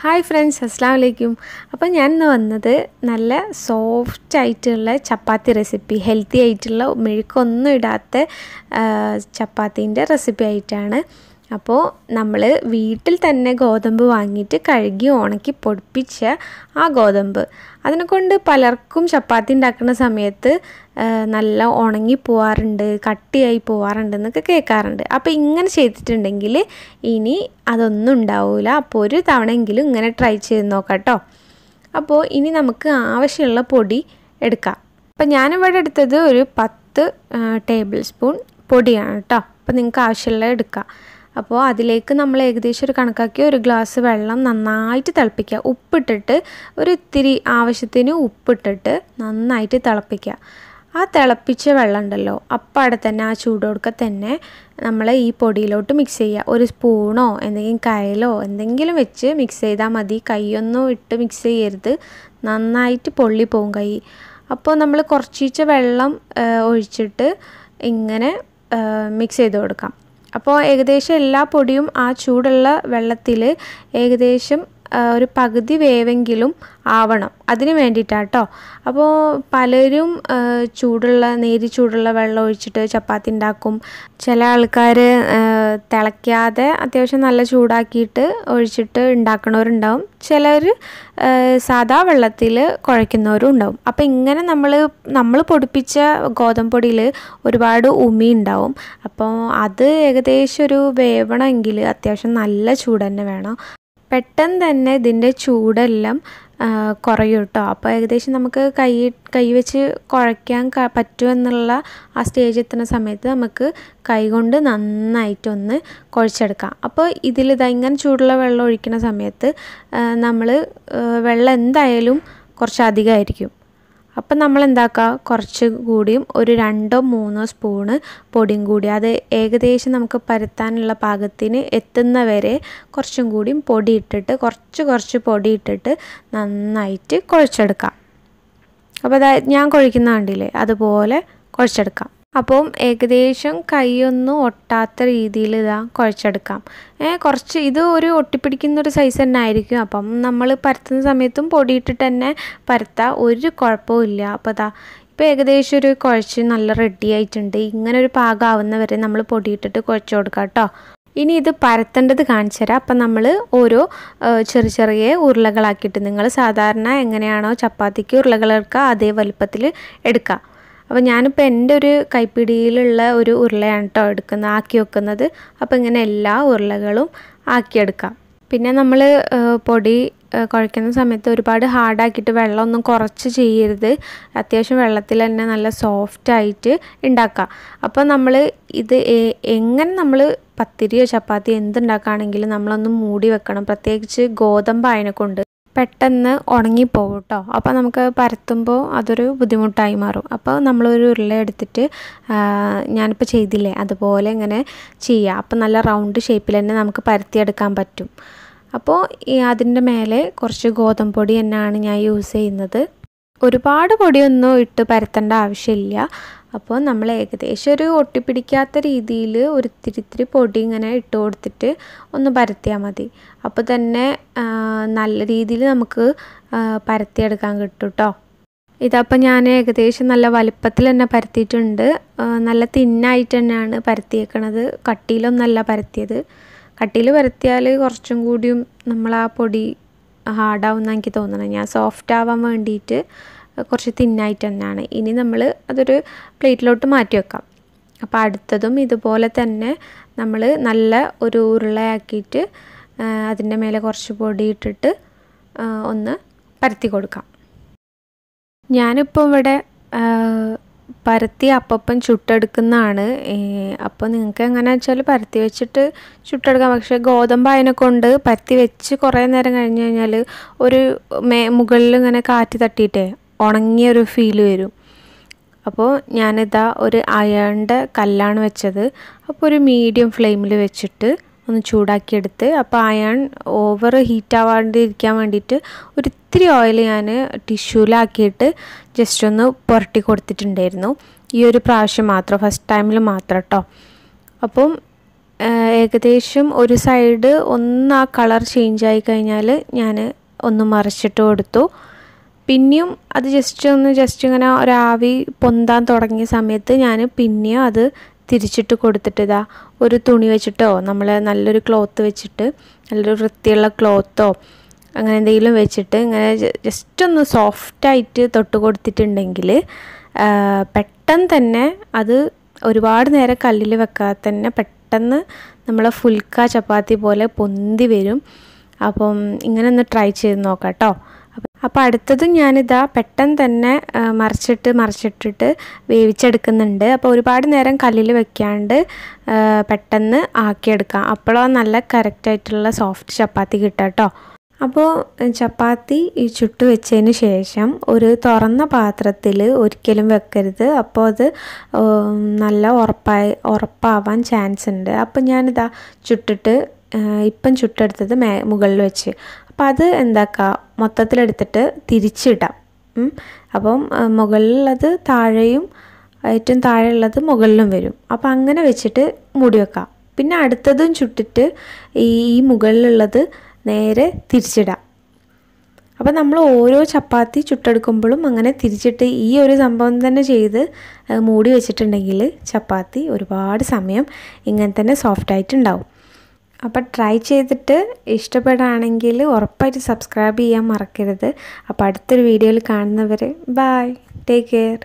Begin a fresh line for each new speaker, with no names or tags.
Hi friends, Assalamu alaikum. അപ്പോൾ ഞാൻ ഇന്ന് വന്നത് നല്ല സോഫ്റ്റ് ആയിട്ടുള്ള ചപ്പാത്തി റെസിപ്പി, ഹെൽത്തി ആയിട്ടുള്ള മെഴുക്കൊന്നും ഇടാത്ത ചപ്പാത്തിൻ്റെ റെസിപ്പി ആയിട്ടാണ്. അപ്പോൾ നമ്മൾ വീട്ടിൽ തന്നെ ഗോതമ്പ് വാങ്ങിയിട്ട് കഴുകി ഉണക്കി പൊടിപ്പിച്ച ആ ഗോതമ്പ് അതിനെക്കൊണ്ട് പലർക്കും ചപ്പാത്തി ഉണ്ടാക്കുന്ന സമയത്ത് നല്ല ഉണങ്ങി പോവാറുണ്ട്, കട്ടിയായി പോവാറുണ്ട് എന്നൊക്കെ കേൾക്കാറുണ്ട്. അപ്പോൾ ഇങ്ങനെ ചെയ്തിട്ടുണ്ടെങ്കിൽ ഇനി അതൊന്നും ഉണ്ടാവില്ല. അപ്പോൾ ഒരു തവണയെങ്കിലും ഇങ്ങനെ ട്രൈ ചെയ്ത് നോക്കാം കേട്ടോ. അപ്പോൾ ഇനി നമുക്ക് ആവശ്യമുള്ള പൊടി എടുക്കാം. അപ്പോൾ ഞാനിവിടെ എടുത്തത് ഒരു 10 ടേബിൾ സ്പൂൺ പൊടിയാണ് കേട്ടോ. അപ്പോൾ നിങ്ങൾക്ക് ആവശ്യമുള്ള എടുക്കാം. അപ്പോൾ അതിലേക്ക് നമ്മൾ ഏകദേശം ഒരു കണക്കാക്കി ഒരു ഗ്ലാസ് വെള്ളം നന്നായിട്ട് തിളപ്പിക്കുക. ഉപ്പിട്ടിട്ട് ഒരു ഇത്തിരി ആവശ്യത്തിന് ഉപ്പിട്ടിട്ട് നന്നായിട്ട് തിളപ്പിക്കുക. ആ തിളപ്പിച്ച വെള്ളം ഉണ്ടല്ലോ, അപ്പം അവിടെ തന്നെ ആ ചൂടോടുക്കെ തന്നെ നമ്മൾ ഈ പൊടിയിലോട്ട് മിക്സ് ചെയ്യുക. ഒരു സ്പൂണോ എന്തെങ്കിലും കയ്യിലോ എന്തെങ്കിലും വെച്ച് മിക്സ് ചെയ്താൽ മതി. കൈയൊന്നും ഇട്ട് മിക്സ് ചെയ്യരുത്, നന്നായിട്ട് പൊള്ളി പോകും കൈ. അപ്പോൾ നമ്മൾ കുറച്ച് വെള്ളം ഒഴിച്ചിട്ട് ഇങ്ങനെ മിക്സ് ചെയ്ത് കൊടുക്കാം. അപ്പോൾ ഏകദേശം എല്ലാ പൊടിയും ആ ചൂടുള്ള വെള്ളത്തിൽ ഏകദേശം ഒരു പകുതി വേവെങ്കിലും ആവണം. അതിന് വേണ്ടിയിട്ടാണ് കേട്ടോ. അപ്പോൾ പലരും നേരി ചൂടുള്ള വെള്ളം ഒഴിച്ചിട്ട് ചപ്പാത്തി ഉണ്ടാക്കും. ചില ആൾക്കാർ തിളയ്ക്കാതെ അത്യാവശ്യം നല്ല ചൂടാക്കിയിട്ട് ഒഴിച്ചിട്ട് ഉണ്ടാക്കുന്നവരുണ്ടാവും. ചിലർ സാദാ വെള്ളത്തിൽ കുഴയ്ക്കുന്നവരും ഉണ്ടാവും. അപ്പോൾ ഇങ്ങനെ നമ്മൾ പൊടിപ്പിച്ച ഗോതമ്പ് പൊടിയിൽ ഒരുപാട് ഉമി ഉണ്ടാവും. അപ്പോൾ അത് ഏകദേശം ഒരു വേവണമെങ്കിൽ അത്യാവശ്യം നല്ല ചൂട് തന്നെ വേണം. പെട്ടെന്ന് തന്നെ ഇതിൻ്റെ ചൂടെല്ലാം കുറയും കേട്ടോ. അപ്പോൾ ഏകദേശം നമുക്ക് കൈ വെച്ച് കുഴയ്ക്കാൻ പറ്റുമെന്നുള്ള ആ സ്റ്റേജ് എത്തുന്ന സമയത്ത് നമുക്ക് കൈ കൊണ്ട് നന്നായിട്ടൊന്ന് കുഴച്ചെടുക്കാം. അപ്പോൾ ഇങ്ങനെ ചൂടുള്ള വെള്ളം ഒഴിക്കുന്ന സമയത്ത് നമ്മൾ വെള്ളം എന്തായാലും കുറച്ച് അധികമായിരിക്കും. അപ്പം നമ്മൾ എന്താക്കുക, കുറച്ച് കൂടിയും ഒരു 2-3 സ്പൂണ് പൊടിയും കൂടി അത് ഏകദേശം നമുക്ക് പരത്താനുള്ള പാകത്തിന് എത്തുന്നവരെ കുറച്ചും കൂടിയും പൊടി ഇട്ടിട്ട് കുറച്ച് പൊടി ഇട്ടിട്ട് നന്നായിട്ട് കുഴച്ചെടുക്കാം. അപ്പോൾ ഞാൻ കുഴക്കുന്ന കണ്ടില്ലേ, അതുപോലെ കുഴച്ചെടുക്കാം. അപ്പം ഏകദേശം കൈയൊന്നും ഒട്ടാത്ത രീതിയിൽ കുഴച്ചെടുക്കാം. കുറച്ച് ഇത് ഒരു ഒട്ടിപ്പിടിക്കുന്നൊരു സൈസ് തന്നെ ആയിരിക്കും. അപ്പം നമ്മൾ പരത്തുന്ന സമയത്തും പൊടിയിട്ടിട്ട് തന്നെ പരത്താം, ഒരു കുഴപ്പമില്ല. അപ്പോൾ ഇപ്പോൾ ഏകദേശം ഒരു കുഴച്ച് നല്ല റെഡി ആയിട്ടുണ്ട്. ഇങ്ങനെ ഒരു പാകമാവുന്നവരെ നമ്മൾ പൊടിയിട്ടിട്ട് കുഴച്ച് കൊടുക്കാം കേട്ടോ. ഇനി ഇത് പരത്തേണ്ടത് കാണിച്ചു തരാം. അപ്പം നമ്മൾ ഓരോ ചെറിയ ഉരുളകളാക്കിയിട്ട് നിങ്ങൾ സാധാരണ എങ്ങനെയാണോ ചപ്പാത്തിക്ക് ഉരുളകൾ എടുക്കുക അതേ വലുപ്പത്തിൽ എടുക്കുക. അപ്പോൾ ഞാനിപ്പോൾ എൻ്റെ ഒരു കൈപ്പിടിയിലുള്ള ഒരു ഉരുളയാണ് കേട്ടോ ആക്കി വെക്കുന്നത്. അപ്പോൾ ഇങ്ങനെ എല്ലാ ഉരുളകളും ആക്കിയെടുക്കാം. പിന്നെ നമ്മൾ പൊടി കുഴയ്ക്കുന്ന സമയത്ത് ഒരുപാട് ഹാർഡാക്കിയിട്ട് വെള്ളമൊന്നും കുറച്ച് ചെയ്യരുത്. അത്യാവശ്യം വെള്ളത്തിൽ തന്നെ നല്ല സോഫ്റ്റായിട്ട് ഉണ്ടാക്കുക. അപ്പോൾ നമ്മൾ ഇത് നമ്മൾ പത്തിരിയോ ചപ്പാത്തി എന്തുണ്ടാക്കുകയാണെങ്കിലും നമ്മളൊന്ന് മൂടി വെക്കണം. പ്രത്യേകിച്ച് ഗോതമ്പായതിനെ കൊണ്ട് പെട്ടെന്ന് ഉണങ്ങിപ്പോകും കേട്ടോ. അപ്പോൾ നമുക്ക് പരത്തുമ്പോൾ അതൊരു ബുദ്ധിമുട്ടായി മാറും. അപ്പോൾ നമ്മളൊരു ഉരുള എടുത്തിട്ട് ഞാനിപ്പോൾ ചെയ്തില്ലേ അതുപോലെ ഇങ്ങനെ ചെയ്യുക. അപ്പോൾ നല്ല റൗണ്ട് ഷേപ്പിൽ തന്നെ നമുക്ക് പരത്തിയെടുക്കാൻ പറ്റും. അപ്പോൾ അതിൻ്റെ മേലെ കുറച്ച് ഗോതമ്പ് പൊടി തന്നെയാണ് ഞാൻ യൂസ് ചെയ്യുന്നത്. ഒരുപാട് പൊടിയൊന്നും ഇട്ട് പരത്തേണ്ട ആവശ്യമില്ല. അപ്പോൾ നമ്മൾ ഏകദേശം ഒരു ഒട്ടിപ്പിടിക്കാത്ത രീതിയിൽ ഒരു ഇത്തിരി പൊടി ഇങ്ങനെ ഇട്ട് കൊടുത്തിട്ട് ഒന്ന് പരത്തിയാൽ മതി. അപ്പോൾ തന്നെ നല്ല രീതിയിൽ നമുക്ക് പരത്തിയെടുക്കാൻ കിട്ടും കേട്ടോ. ഇതപ്പോൾ ഞാൻ ഏകദേശം നല്ല വലുപ്പത്തിൽ തന്നെ പരത്തിയിട്ടുണ്ട്. നല്ല തിന്നായിട്ട് തന്നെയാണ് പരത്തിയേക്കണത്, കട്ടിയിലൊന്നല്ല പരത്തിയത്. കട്ടിയിൽ പരത്തിയാൽ കുറച്ചും കൂടിയും നമ്മൾ ആ പൊടി ഹാർഡാവുമെന്ന് എനിക്ക് തോന്നണം. ഞാൻ സോഫ്റ്റ് ആവാൻ വേണ്ടിയിട്ട് കുറച്ച് തിന്നായിട്ട് തന്നെയാണ്. ഇനി നമ്മൾ അതൊരു പ്ലേറ്റിലോട്ട് മാറ്റി വെക്കാം. അപ്പോൾ അടുത്തതും ഇതുപോലെ തന്നെ നമ്മൾ നല്ല ഒരു ഉരുളയാക്കിയിട്ട് അതിൻ്റെ മേലെ കുറച്ച് പൊടി ഇട്ടിട്ട് ഒന്ന് പരത്തി കൊടുക്കാം. ഞാനിപ്പോൾ ഇവിടെ പരത്തി അപ്പം ചുട്ടെടുക്കുന്നതാണ്. അപ്പോൾ നിങ്ങൾക്ക് എങ്ങനെയാണെന്ന് വെച്ചാൽ പരത്തി വെച്ചിട്ട് ചുട്ടെടുക്കാം. പക്ഷേ ഗോതമ്പായതിനെ കൊണ്ട് പരത്തി വെച്ച് കുറേ നേരം കഴിഞ്ഞ് കഴിഞ്ഞാൽ ഒരു മുകളിൽ ഇങ്ങനെ കാറ്റ് തട്ടിയിട്ടേ ഉണങ്ങിയൊരു ഫീല് വരും. അപ്പോൾ ഞാനിതാ ഒരു അയണിൻ്റെ കല്ലാണ് വെച്ചത്. അപ്പോൾ ഒരു മീഡിയം ഫ്ലെയിമിൽ വെച്ചിട്ട് ഒന്ന് ചൂടാക്കിയെടുത്ത്, അപ്പോൾ അയൺ ഓവർ ഹീറ്റ് ആവാണ്ടിരിക്കാൻ വേണ്ടിയിട്ട് ഒരു ഇത്തിരി ഓയിൽ ഞാൻ ടിഷ്യൂലാക്കിയിട്ട് ജസ്റ്റ് ഒന്ന് പുരട്ടി കൊടുത്തിട്ടുണ്ടായിരുന്നു. ഈ ഒരു പ്രാവശ്യം മാത്രം, ഫസ്റ്റ് ടൈമിൽ മാത്രം കേട്ടോ. അപ്പം ഏകദേശം ഒരു സൈഡ് ഒന്ന് ആ കളർ ചേഞ്ച് ആയി കഴിഞ്ഞാൽ ഞാൻ ഒന്ന് മറിച്ചിട്ട് കൊടുത്തു. പിന്നെയും അത് ജസ്റ്റ് ഇങ്ങനെ ഒരാവി പൊന്താൻ തുടങ്ങിയ സമയത്ത് ഞാൻ പിന്നെയും അത് തിരിച്ചിട്ട് കൊടുത്തിട്ട് ഇതാ ഒരു തുണി വെച്ചിട്ടോ നമ്മൾ നല്ലൊരു ക്ലോത്ത് വെച്ചിട്ട് നല്ലൊരു വൃത്തിയുള്ള ക്ലോത്തോ അങ്ങനെ എന്തെങ്കിലും വെച്ചിട്ട് ഇങ്ങനെ ജസ്റ്റ് ഒന്ന് സോഫ്റ്റായിട്ട് തൊട്ട് കൊടുത്തിട്ടുണ്ടെങ്കിൽ പെട്ടെന്ന് തന്നെ അത് ഒരുപാട് നേരം കല്ലിൽ വെക്കാതെ തന്നെ പെട്ടെന്ന് നമ്മളെ ഫുൽക്ക ചപ്പാത്തി പോലെ പൊന്തി വരും. അപ്പം ഇങ്ങനെ ഒന്ന് ട്രൈ ചെയ്ത് നോക്കാം കേട്ടോ. അപ്പോൾ അടുത്തത് ഞാനിതാ പെട്ടെന്ന് തന്നെ മറിച്ചിട്ടിട്ട് വേവിച്ചെടുക്കുന്നുണ്ട്. അപ്പോൾ ഒരുപാട് നേരം കല്ലിൽ വെക്കാണ്ട് പെട്ടെന്ന് ആക്കിയെടുക്കാം. അപ്പോഴാണ് നല്ല കറക്റ്റായിട്ടുള്ള സോഫ്റ്റ് ചപ്പാത്തി കിട്ടുക കേട്ടോ. അപ്പോൾ ചപ്പാത്തി ഈ ചുട്ട് വെച്ചതിന് ശേഷം ഒരു തുറന്ന പാത്രത്തിൽ ഒരിക്കലും വെക്കരുത്. അപ്പോൾ അത് നല്ല ഉറപ്പാവാൻ ചാൻസ് ഉണ്ട്. അപ്പോൾ ഞാനിതാ ഇപ്പം ചുട്ടെടുത്തത് മുകളിൽ വെച്ച് അപ്പോൾ അത് എന്താക്കുക മൊത്തത്തിലെടുത്തിട്ട് തിരിച്ചിടാം. അപ്പം മുകളിലുള്ളത് താഴെയും ഏറ്റവും താഴെയുള്ളത് മുകളിലും വരും. അപ്പോൾ അങ്ങനെ വെച്ചിട്ട് മൂടി വെക്കാം. പിന്നെ അടുത്തതും ചുട്ടിട്ട് ഈ മുകളിലുള്ളത് നേരെ തിരിച്ചിടാം. അപ്പോൾ നമ്മൾ ഓരോ ചപ്പാത്തി ചുട്ടെടുക്കുമ്പോഴും അങ്ങനെ തിരിച്ചിട്ട് ഈ ഒരു സംഭവം തന്നെ ചെയ്ത് മൂടി വെച്ചിട്ടുണ്ടെങ്കിൽ ചപ്പാത്തി ഒരുപാട് സമയം ഇങ്ങനെ തന്നെ സോഫ്റ്റായിട്ടുണ്ടാവും. അപ്പോൾ ട്രൈ ചെയ്തിട്ട് ഇഷ്ടപ്പെടുകയാണെങ്കിൽ ഉറപ്പായിട്ട് സബ്സ്ക്രൈബ് ചെയ്യാൻ മറക്കരുത്. അപ്പോൾ അടുത്തൊരു വീഡിയോയിൽ കാണുന്നവരെ ബൈ, ടേക്ക് കെയർ.